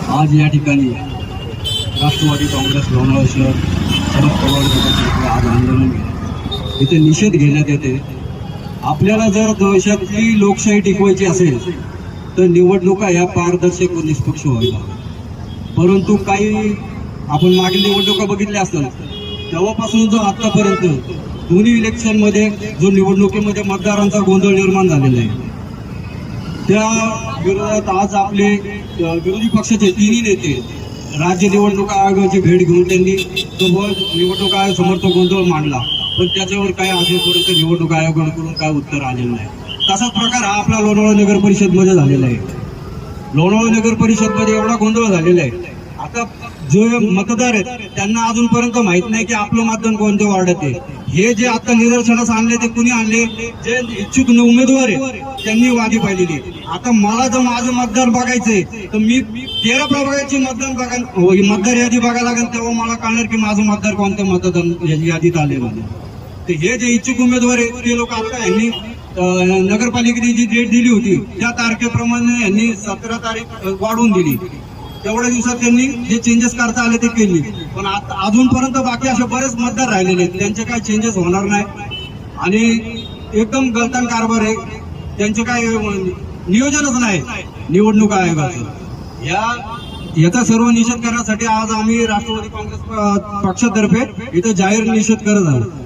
आज या ठिकाणी राष्ट्रवादी काँग्रेस लोणावळा शहर शरद पवार गटातर्फे आज आंदोलन केलं. इथे निषेध घेण्यात येते. आपल्याला जर देशातली लोकशाही टिकवायची असेल तर निवडणुका या पारदर्शक व निष्पक्ष व्हायला. परंतु काही आपण मागील निवडणुका बघितल्या असतात तेव्हापासून जो आतापर्यंत दोन्ही इलेक्शनमध्ये जो निवडणुकीमध्ये मतदारांचा गोंधळ निर्माण झालेला आहे, त्या विरोधात आज आपले विरोधी पक्षाचे तिन्ही नेते राज्य निवडणूक आयोगाची भेट घेऊन त्यांनी तो निवडणूक आयोगासमोर तो गोंधळ मांडला. पण त्याच्यावर काय अजूनपर्यंत निवडणूक आयोगाकडून काय उत्तर आलेलं नाही. तसाच प्रकार हा आपला लोणावळा नगर परिषदमध्ये झालेला आहे. लोणावळा नगर परिषदमध्ये एवढा गोंधळ झालेला आहे. आता जे मतदार आहेत त्यांना अजूनपर्यंत माहित नाही की आपलं मतदान कोणत्या वार्डात आहे. हे जे आता निदर्शनास आणले ते कुणी आणले? जे इच्छुक उमेदवार आहेत त्यांनी वादी पाहिलेली. आता मला जर माझं मतदार बघायचंय तर मी 13 प्रभागाची मतदार यादी बघायला लागेल तेव्हा मला कळणार की माझं मतदार कोणत्या मतदान यादीत आलेलं आहे. तर हे जे इच्छुक उमेदवार आहेत ते लोक आता यांनी नगरपालिकेने जी डेट दिली होती त्या तारखेप्रमाणे यांनी 17 तारीख वाढवून दिली. तेवढ्या दिवसात त्यांनी जे चेंजेस करता आले ते केली. पण आता अजूनपर्यंत बाकी असे बरेच मतदार राहिलेले आहेत, त्यांचे काही चेंजेस होणार नाही आणि एकदम गलतान कारभार आहे. त्यांचे काय नियोजनच नाही निवडणूक आयोगाचं. याचा सर्व निषेध करण्यासाठी आज आम्ही राष्ट्रवादी काँग्रेस पक्षातर्फे इथं जाहीर निषेध करत आहोत.